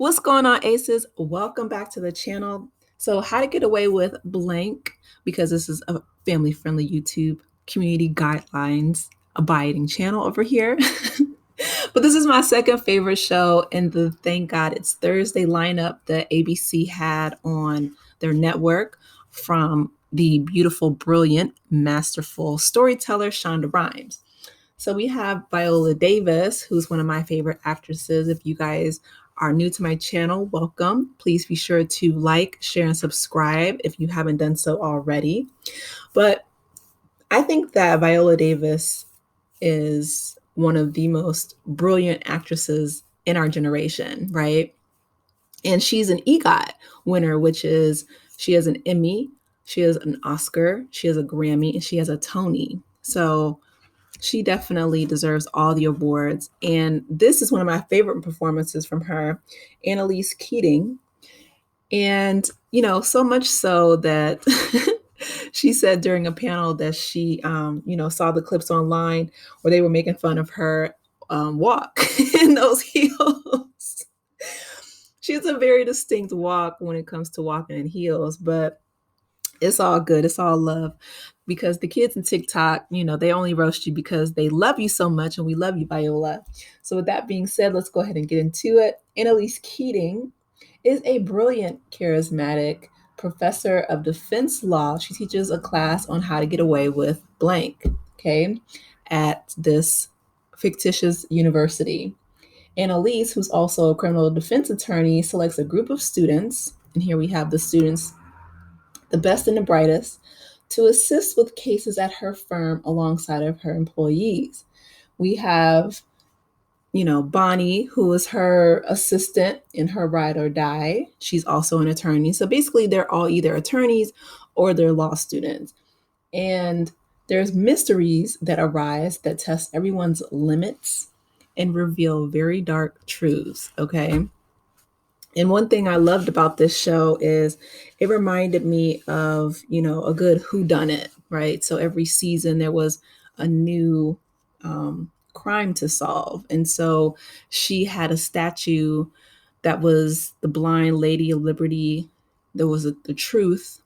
What's going on, Aces? Welcome back to the channel. So, how to get away with blank, because this is a family friendly YouTube community guidelines abiding channel over here. But this is my second favorite show in the Thank God It's Thursday lineup that ABC had on their network from the beautiful, brilliant, masterful storyteller Shonda Rhimes. So we have Viola Davis, who's one of my favorite actresses. If you guys are new to my channel, welcome. Please be sure to like, share, and subscribe if you haven't done so already. But I think that Viola Davis is one of the most brilliant actresses in our generation, right? And she's an EGOT winner, which is she has an Emmy, she has an Oscar, she has a Grammy, and she has a Tony. So she definitely deserves all the awards. And this is one of my favorite performances from her, Annalise Keating. And, so much so that she said during a panel that she, saw the clips online where they were making fun of her walk in those heels. She has a very distinct walk when it comes to walking in heels, but it's all good. It's all love because the kids in TikTok, they only roast you because they love you so much, and we love you, Viola. So with that being said, let's go ahead and get into it. Annalise Keating is a brilliant, charismatic professor of defense law. She teaches a class on how to get away with blank, okay, at this fictitious university. Annalise, who's also a criminal defense attorney, selects a group of students, and here we have the students, the best and the brightest, to assist with cases at her firm alongside of her employees. We have, Bonnie, who is her assistant in her ride or die. She's also an attorney. So basically, they're all either attorneys or they're law students. And there's mysteries that arise that test everyone's limits and reveal very dark truths, okay? And one thing I loved about this show is it reminded me of, a good whodunit, right? So every season there was a new crime to solve. And so she had a statue that was the blind lady of liberty. There was the truth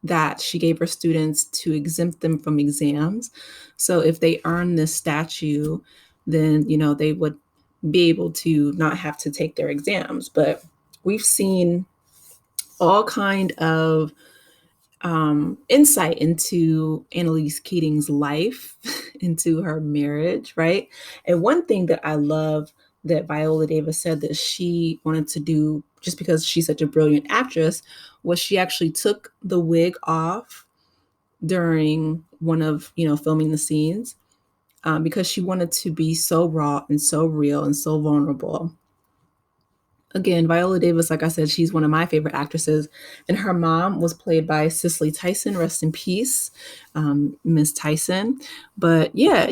that she gave her students to exempt them from exams. So if they earned this statue, then, they would be able to not have to take their exams. But we've seen all kind of insight into Annalise Keating's life, into her marriage, right? And one thing that I love that Viola Davis said that she wanted to do, just because she's such a brilliant actress, was she actually took the wig off during one of, filming the scenes, because she wanted to be so raw and so real and so vulnerable. Again, Viola Davis, like I said, she's one of my favorite actresses. And her mom was played by Cicely Tyson, rest in peace, Miss Tyson. But yeah,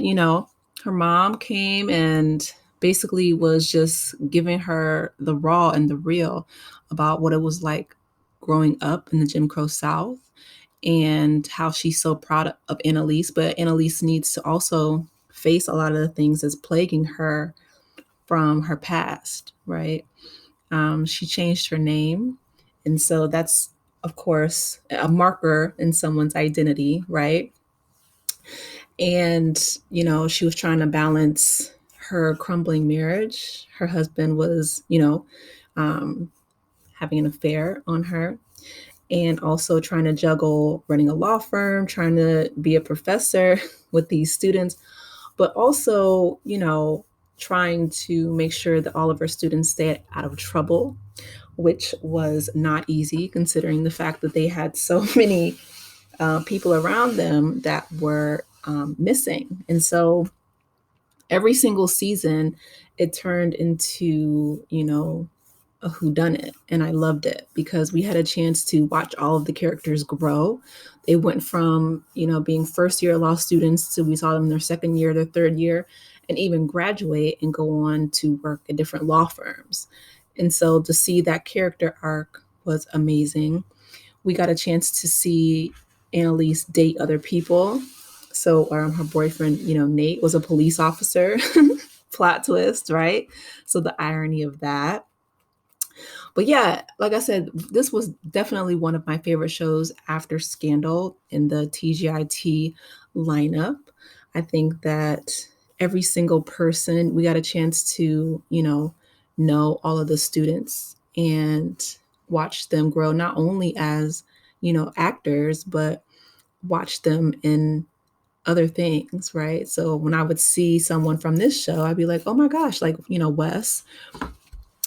her mom came and basically was just giving her the raw and the real about what it was like growing up in the Jim Crow South, and how she's so proud of Annalise. But Annalise needs to also face a lot of the things that's plaguing her from her past, right? She changed her name. And so that's, of course, a marker in someone's identity, right? And, she was trying to balance her crumbling marriage. Her husband was, having an affair on her, and also trying to juggle running a law firm, trying to be a professor with these students, but also, trying to make sure that all of her students stay out of trouble, which was not easy considering the fact that they had so many people around them that were missing. And so every single season, it turned into, a whodunit. And I loved it because we had a chance to watch all of the characters grow. They went from, being first year law students to we saw them their second year, their third year, and even graduate and go on to work at different law firms. And so to see that character arc was amazing. We got a chance to see Annalise date other people. So her boyfriend, Nate, was a police officer. Plot twist, right? So the irony of that. But yeah, like I said, this was definitely one of my favorite shows after Scandal in the TGIT lineup. I think that every single person, we got a chance to, know all of the students and watch them grow, not only as, actors, but watch them in other things, right? So when I would see someone from this show, I'd be like, oh my gosh, like, Wes,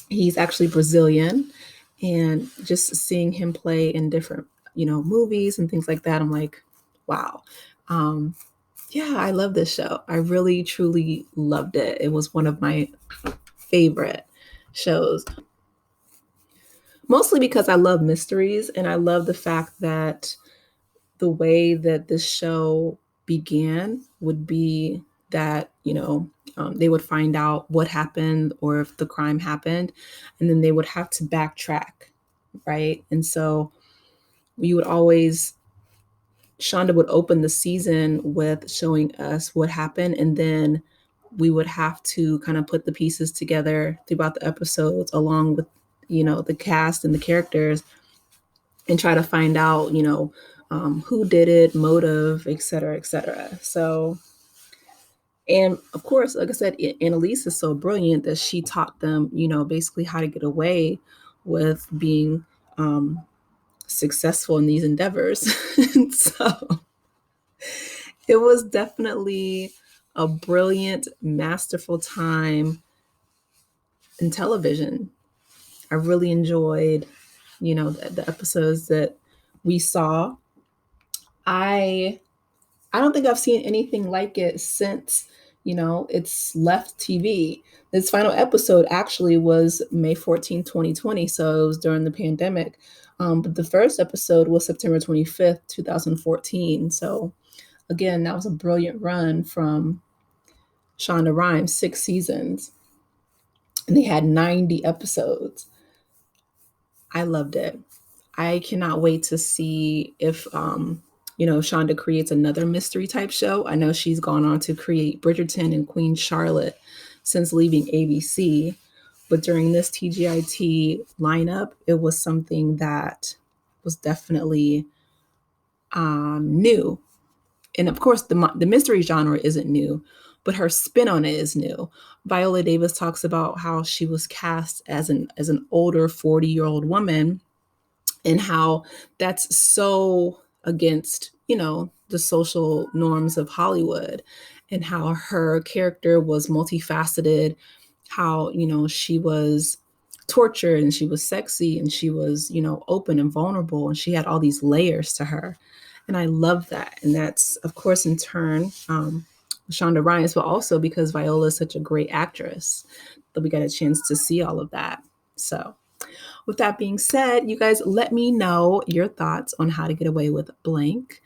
he's actually Brazilian. And just seeing him play in different, movies and things like that, I'm like, wow. Um, yeah, I love this show. I really, truly loved it. It was one of my favorite shows, mostly because I love mysteries and I love the fact that the way that this show began would be that, they would find out what happened or if the crime happened, and then they would have to backtrack, right? And so we would always, Shonda would open the season with showing us what happened, and then we would have to kind of put the pieces together throughout the episodes along with, the cast and the characters, and try to find out, who did it, motive, et cetera, et cetera. So, and of course, like I said, Annalise is so brilliant that she taught them, basically how to get away with being successful in these endeavors. So it was definitely a brilliant, masterful time in television. I really enjoyed, the episodes that we saw. I don't think I've seen anything like it since, it's left TV. This final episode actually was May 14th, 2020. So it was during the pandemic. But the first episode was September 25th, 2014. So again, that was a brilliant run from Shonda Rhimes, 6 seasons. And they had 90 episodes. I loved it. I cannot wait to see if Shonda creates another mystery type show. I know she's gone on to create Bridgerton and Queen Charlotte since leaving ABC, but during this TGIT lineup, it was something that was definitely new. And of course, the mystery genre isn't new, but her spin on it is new. Viola Davis talks about how she was cast as an older 40-year-old woman, and how that's so against, the social norms of Hollywood, and how her character was multifaceted, how, she was tortured and she was sexy and she was, open and vulnerable, and she had all these layers to her. And I love that. And that's, of course, in turn, Shonda Rhimes, but also because Viola is such a great actress that we got a chance to see all of that. So with that being said, you guys let me know your thoughts on How to Get Away with Blank.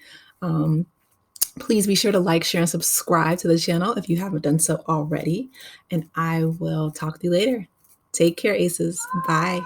Please be sure to like, share, and subscribe to the channel if you haven't done so already. And I will talk to you later. Take care, Aces. Bye.